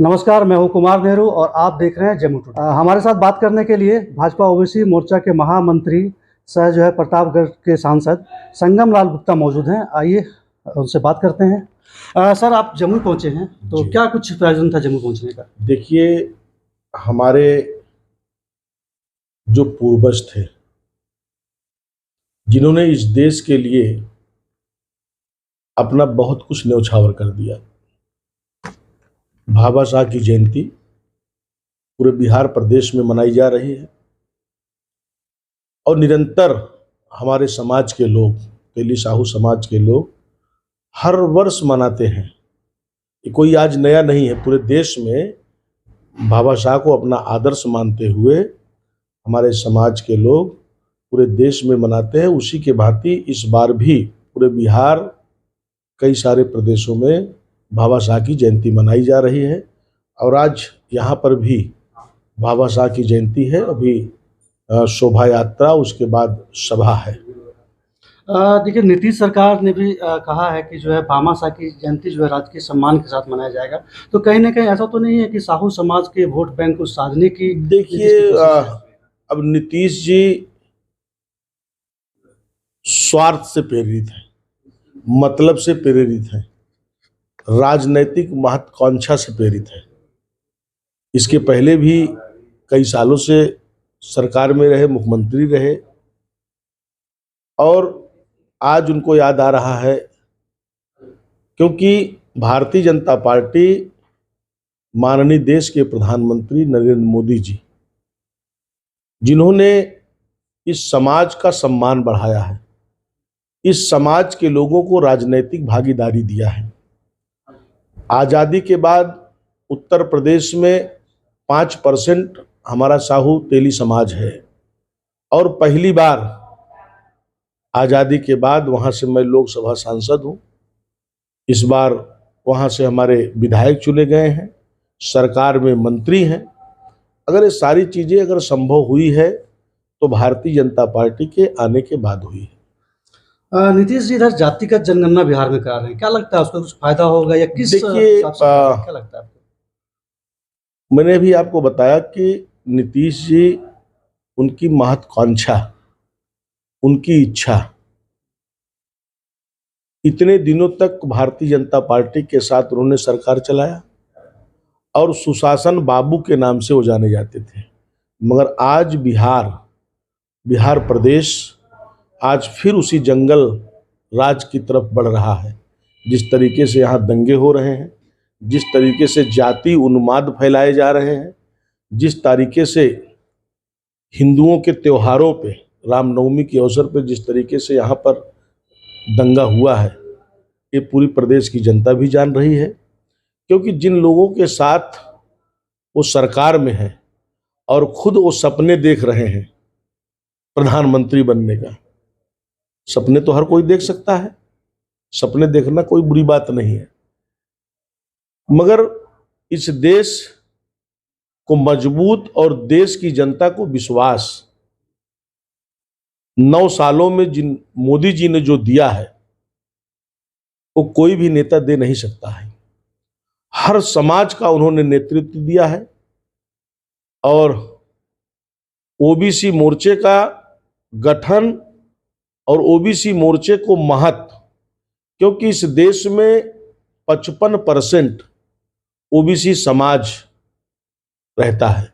नमस्कार, मैं हूं कुमार नेहरू और आप देख रहे हैं जम्मू टुडे। हमारे साथ बात करने के लिए भाजपा ओबीसी मोर्चा के महामंत्री सह प्रतापगढ़ के सांसद संगम लाल गुप्ता मौजूद हैं। आइए उनसे बात करते हैं। सर, आप जम्मू पहुंचे हैं, तो क्या कुछ प्रयोजन था जम्मू पहुंचने का? देखिए, हमारे जो पूर्वज थे जिन्होंने इस देश के लिए अपना बहुत कुछ न्यौछावर कर दिया, भाभा शाह की जयंती पूरे बिहार प्रदेश में मनाई जा रही है और निरंतर हमारे समाज के लोग, तेली साहू समाज के लोग हर वर्ष मनाते हैं। ये कोई आज नया नहीं है। पूरे देश में भाभा शाह को अपना आदर्श मानते हुए हमारे समाज के लोग पूरे देश में मनाते हैं। उसी के भांति इस बार भी पूरे बिहार, कई सारे प्रदेशों में भाभा शाह की जयंती मनाई जा रही है और आज यहाँ पर भी भाभा शाह की जयंती है। अभी शोभा यात्रा, उसके बाद सभा है। देखिए, नीतीश सरकार ने भी कहा है कि भामा शाह की जयंती राजकीय सम्मान के साथ मनाया जाएगा। तो कहीं ना कहीं ऐसा तो नहीं है कि साहू समाज के वोट बैंक को साधने की? देखिए, अब नीतीश जी स्वार्थ से प्रेरित है, मतलब से प्रेरित है, राजनैतिक महत्वाकांक्षा से प्रेरित है। इसके पहले भी कई सालों से सरकार में रहे, मुख्यमंत्री रहे और आज उनको याद आ रहा है क्योंकि भारतीय जनता पार्टी, माननीय देश के प्रधानमंत्री नरेंद्र मोदी जी, जिन्होंने इस समाज का सम्मान बढ़ाया है, इस समाज के लोगों को राजनैतिक भागीदारी दिया है। आज़ादी के बाद उत्तर प्रदेश में 5% हमारा साहू तेली समाज है और पहली बार आज़ादी के बाद वहाँ से मैं लोकसभा सांसद हूँ। इस बार वहाँ से हमारे विधायक चुने गए हैं, सरकार में मंत्री हैं। अगर ये सारी चीज़ें अगर संभव हुई है तो भारतीय जनता पार्टी के आने के बाद हुई है। नीतीश जी इधर जातिगत जनगणना बिहार में करा रहे हैं, क्या लगता है उसका कुछ फायदा होगा या किस? देखिए, क्या लगता है आपको? मैंने भी आपको बताया कि नीतीश जी, उनकी महत्वाकांक्षा, उनकी इच्छा, इतने दिनों तक भारतीय जनता पार्टी के साथ उन्होंने सरकार चलाया और सुशासन बाबू के नाम से वो जाने जाते थे। मगर आज बिहार प्रदेश आज फिर उसी जंगल राज की तरफ बढ़ रहा है। जिस तरीके से यहाँ दंगे हो रहे हैं, जिस तरीके से जाति उन्माद फैलाए जा रहे हैं, जिस तरीके से हिंदुओं के त्योहारों पे, रामनवमी के अवसर पे जिस तरीके से यहाँ पर दंगा हुआ है, ये पूरी प्रदेश की जनता भी जान रही है। क्योंकि जिन लोगों के साथ वो सरकार में है और खुद वो सपने देख रहे हैं प्रधानमंत्री बनने का, सपने तो हर कोई देख सकता है, सपने देखना कोई बुरी बात नहीं है, मगर इस देश को मजबूत और देश की जनता को विश्वास 9 सालों में जिन मोदी जी ने जो दिया है वो कोई भी नेता दे नहीं सकता है। हर समाज का उन्होंने नेतृत्व दिया है और ओबीसी मोर्चे का गठन और ओबीसी मोर्चे को महत्व, क्योंकि इस देश में 55% ओबीसी समाज रहता है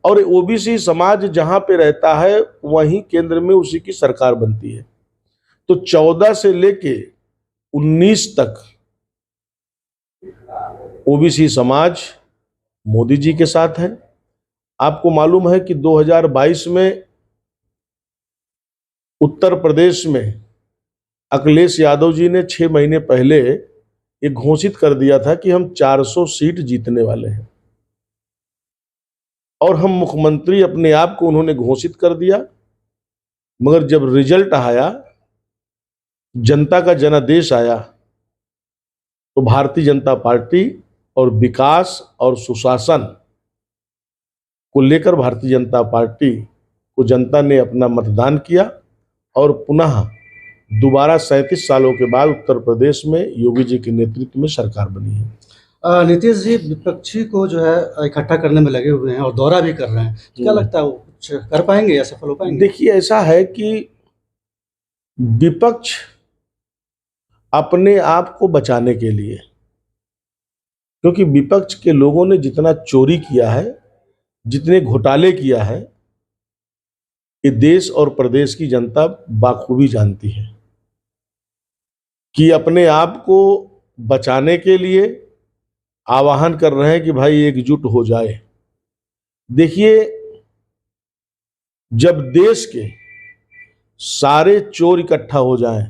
और ओबीसी समाज जहां पे रहता है वहीं केंद्र में उसी की सरकार बनती है। तो 14 से लेके 19 तक ओबीसी समाज मोदी जी के साथ है। आपको मालूम है कि 2022 में उत्तर प्रदेश में अखिलेश यादव जी ने 6 महीने पहले ये घोषित कर दिया था कि हम 400 सीट जीतने वाले हैं और हम मुख्यमंत्री अपने आप को उन्होंने घोषित कर दिया। मगर जब रिजल्ट आया, जनता का जनादेश आया, तो भारतीय जनता पार्टी और विकास और सुशासन को लेकर भारतीय जनता पार्टी को जनता ने अपना मतदान किया और पुनः दोबारा 37 सालों के बाद उत्तर प्रदेश में योगी जी के नेतृत्व में सरकार बनी है। नीतीश जी विपक्षी को जो है इकट्ठा करने में लगे हुए हैं और दौरा भी कर रहे हैं। तो क्या लगता है वो कुछ कर पाएंगे या सफल हो पाएंगे? देखिए, ऐसा है कि विपक्ष अपने आप को बचाने के लिए, क्योंकि विपक्ष के लोगों ने जितना चोरी किया है, जितने घोटाले किया है, ये देश और प्रदेश की जनता बाखूबी जानती है कि अपने आप को बचाने के लिए आह्वान कर रहे हैं कि भाई एकजुट हो जाए। देखिए, जब देश के सारे चोर इकट्ठा हो जाएं,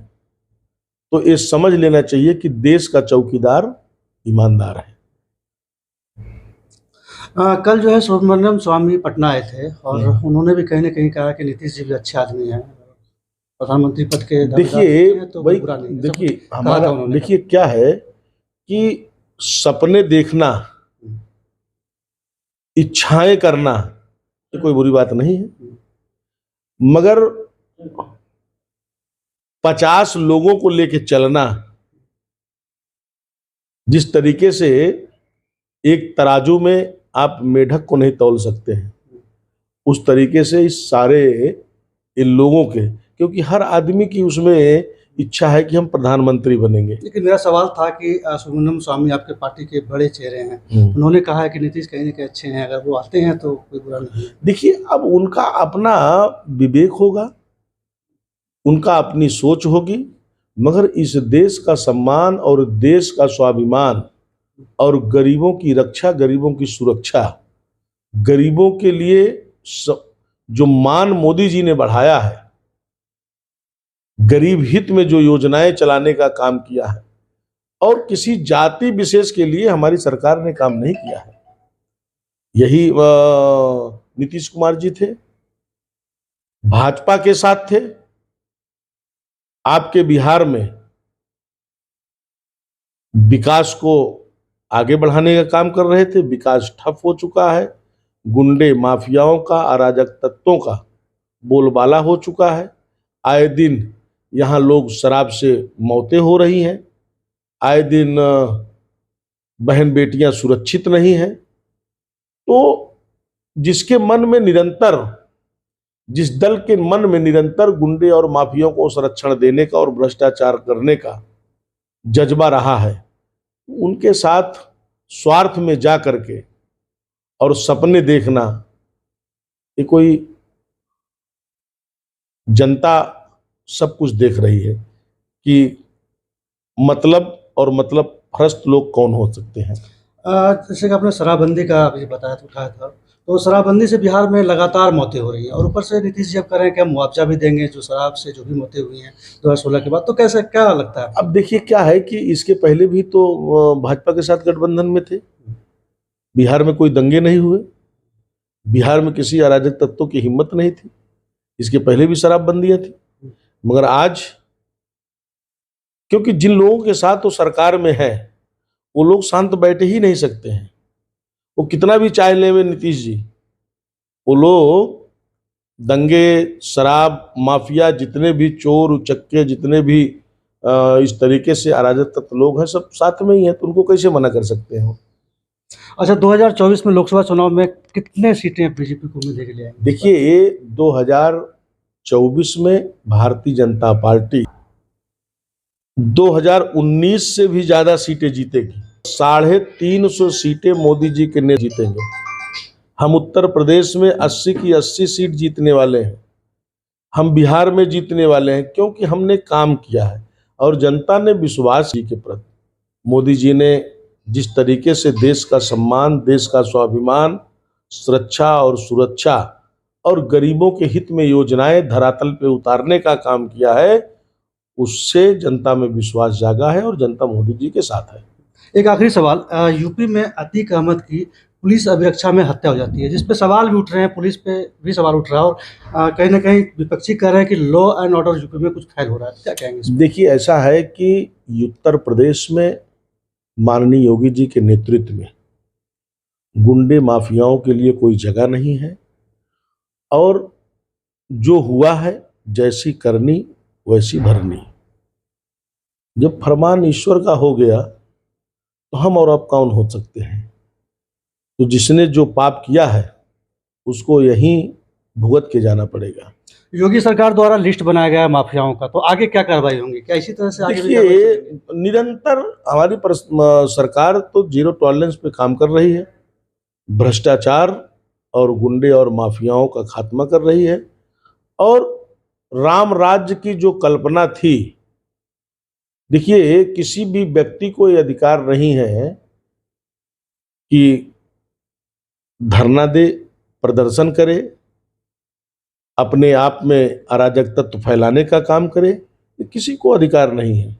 तो ये समझ लेना चाहिए कि देश का चौकीदार ईमानदार है। कल जो है सुब्रमण्यम स्वामी पटना आए थे और उन्होंने भी कहीं ना कहीं कहा कि नीतीश जी भी अच्छे आदमी हैं, प्रधानमंत्री पद के दावेदार हैं, तो कोई बुरा नहीं है। देखिए सब कहा था हमारा, उन्होंने। देखिए क्या है कि सपने देखना, इच्छाएं करना, ये कोई बुरी बात नहीं है, मगर 50 लोगों को लेके चलना, जिस तरीके से एक तराजू में आप मेढक को नहीं तौल सकते हैं, उस तरीके से इस सारे इन लोगों के, क्योंकि हर आदमी की उसमें इच्छा है कि हम प्रधानमंत्री बनेंगे। लेकिन मेरा सवाल था कि सुब्रमण्यम स्वामी आपके पार्टी के बड़े चेहरे हैं, उन्होंने कहा है कि नीतीश कहीं ना कहीं अच्छे हैं, अगर वो आते हैं तो कोई बुरा नहीं है। देखिए, अब उनका अपना विवेक होगा, उनका अपनी सोच होगी, मगर इस देश का सम्मान और देश का स्वाभिमान और गरीबों की रक्षा, गरीबों की सुरक्षा, गरीबों के लिए जो मान मोदी जी ने बढ़ाया है, गरीब हित में जो योजनाएं चलाने का काम किया है, और किसी जाति विशेष के लिए हमारी सरकार ने काम नहीं किया है। यही नीतीश कुमार जी थे, भाजपा के साथ थे, आपके बिहार में विकास को आगे बढ़ाने का काम कर रहे थे, विकास ठप हो चुका है, गुंडे माफियाओं का, अराजक तत्वों का बोलबाला हो चुका है, आए दिन यहाँ लोग शराब से मौतें हो रही हैं, आए दिन बहन बेटियां सुरक्षित नहीं हैं। तो जिसके मन में निरंतर, जिस दल के मन में निरंतर गुंडे और माफियाओं को संरक्षण देने का और भ्रष्टाचार करने का जज्बा रहा है, उनके साथ स्वार्थ में जा करके और सपने देखना, ये कोई, जनता सब कुछ देख रही है कि मतलब और मतलब भ्रष्ट लोग कौन हो सकते हैं। जैसे कि आपने शराबबंदी का अभी बताया था, उठाया था, तो शराबबंदी से बिहार में लगातार मौतें हो रही हैं और ऊपर से नीतीश जी अब कह रहे हैं कि हम मुआवजा भी देंगे जो शराब से जो भी मौतें हुई हैं 2016 के बाद। तो कैसे, क्या लगता है? अब देखिए क्या है कि इसके पहले भी तो भाजपा के साथ गठबंधन में थे, बिहार में कोई दंगे नहीं हुए, बिहार में किसी अराजक तत्वों की हिम्मत नहीं थी, इसके पहले भी शराबबंदियां थी। मगर आज, क्योंकि जिन लोगों के साथ वो सरकार में है, वो लोग शांत बैठे ही नहीं सकते हैं, वो कितना भी चाय ले नीतीश जी, वो लोग दंगे, शराब माफिया, जितने भी चोर उचक्के, जितने भी इस तरीके से अराजक तत्व लोग हैं, सब साथ में ही हैं, तो उनको कैसे मना कर सकते हैं? अच्छा, 2024 में लोकसभा चुनाव में कितने सीटें बीजेपी को उम्मीद है कि ले आएंगे? देखिए, ये 2024 में भारतीय जनता पार्टी 2019 से भी ज्यादा सीटें जीतेगी। 350 सीटें मोदी जी के ने जीतेंगे। हम उत्तर प्रदेश में 80 की 80 सीट जीतने वाले हैं, हम बिहार में जीतने वाले हैं, क्योंकि हमने काम किया है और जनता ने विश्वास जी के प्रति, मोदी जी ने जिस तरीके से देश का सम्मान, देश का स्वाभिमान, सुरक्षा और सुरक्षा और गरीबों के हित में योजनाएं धरातल पे उतारने का काम किया है, उससे जनता में विश्वास जागा है और जनता मोदी जी के साथ है। एक आखिरी सवाल, यूपी में अतीक अहमद की पुलिस अभिरक्षा में हत्या हो जाती है, जिस पे सवाल भी उठ रहे हैं, पुलिस पे भी सवाल उठ रहा है और कहीं ना कहीं विपक्षी कह रहे हैं कि लॉ एंड ऑर्डर यूपी में कुछ फैल हो रहा है। क्या कहेंगे इस पे? देखिए, ऐसा है कि उत्तर प्रदेश में माननीय योगी जी के नेतृत्व में गुंडे माफियाओं के लिए कोई जगह नहीं है, और जो हुआ है जैसी करनी वैसी भरनी। जब फरमान ईश्वर का हो गया तो हम और अब कौन हो सकते हैं। तो जिसने जो पाप किया है उसको यहीं भुगत के जाना पड़ेगा। योगी सरकार द्वारा लिस्ट बनाया गया है माफियाओं का, तो आगे क्या कार्रवाई होंगी? क्या इसी तरह से आगे भी कार्रवाई देखिए, चलेगी? निरंतर हमारी सरकार तो जीरो टॉलरेंस पे काम कर रही है, भ्रष्टाचार और गुंडे और माफियाओं का खात्मा कर रही है। और राम राज्य की जो कल्पना थी, देखिए किसी भी व्यक्ति को ये अधिकार नहीं है कि धरना दे, प्रदर्शन करे, अपने आप में अराजक तत्व फैलाने का काम करे, ये किसी को अधिकार नहीं है।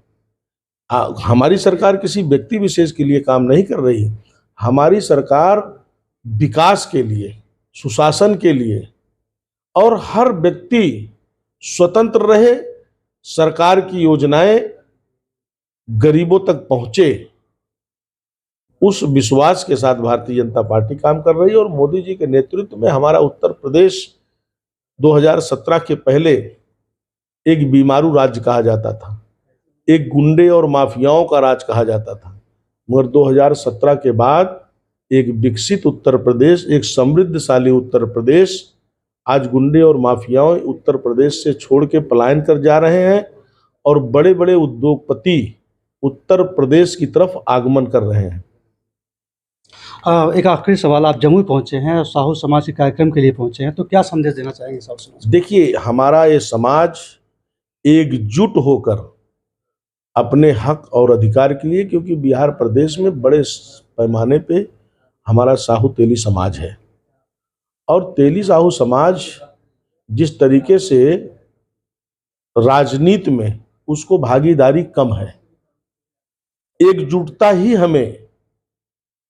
हमारी सरकार किसी व्यक्ति विशेष के लिए काम नहीं कर रही। हमारी सरकार विकास के लिए, सुशासन के लिए और हर व्यक्ति स्वतंत्र रहे, सरकार की योजनाएं गरीबों तक पहुंचे, उस विश्वास के साथ भारतीय जनता पार्टी काम कर रही है। और मोदी जी के नेतृत्व में हमारा उत्तर प्रदेश 2017 के पहले एक बीमारू राज्य कहा जाता था, एक गुंडे और माफियाओं का राज कहा जाता था, मगर 2017 के बाद एक विकसित उत्तर प्रदेश, एक समृद्धशाली उत्तर प्रदेश, आज गुंडे और माफियाओं उत्तर प्रदेश से छोड़ के पलायन कर जा रहे हैं और बड़े बड़े उद्योगपति उत्तर प्रदेश की तरफ आगमन कर रहे हैं। एक आखिरी सवाल, आप जमुई पहुंचे हैं और साहू समाज के कार्यक्रम के लिए पहुंचे हैं, तो क्या संदेश देना चाहेंगे साहू समाज? देखिए, हमारा ये समाज एकजुट होकर अपने हक और अधिकार के लिए, क्योंकि बिहार प्रदेश में बड़े पैमाने पे हमारा साहू तेली समाज है और तेली साहू समाज जिस तरीके से राजनीति में उसको भागीदारी कम है, एकजुटता ही हमें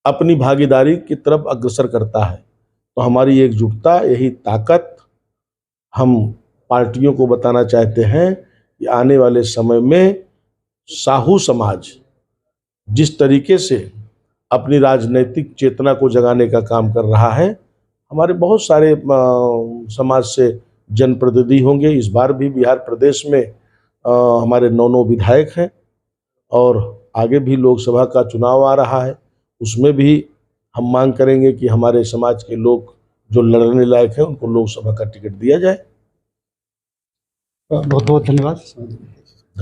अपनी भागीदारी की तरफ अग्रसर करता है। तो हमारी एकजुटता, यही ताकत हम पार्टियों को बताना चाहते हैं कि आने वाले समय में साहू समाज जिस तरीके से अपनी राजनीतिक चेतना को जगाने का काम कर रहा है, हमारे बहुत सारे समाज से जनप्रतिनिधि होंगे। इस बार भी बिहार प्रदेश में हमारे 9 विधायक हैं और आगे भी लोकसभा का चुनाव आ रहा है, उसमें भी हम मांग करेंगे कि हमारे समाज के लोग जो लड़ने लायक हैं उनको लोकसभा का टिकट दिया जाए। बहुत बहुत धन्यवाद।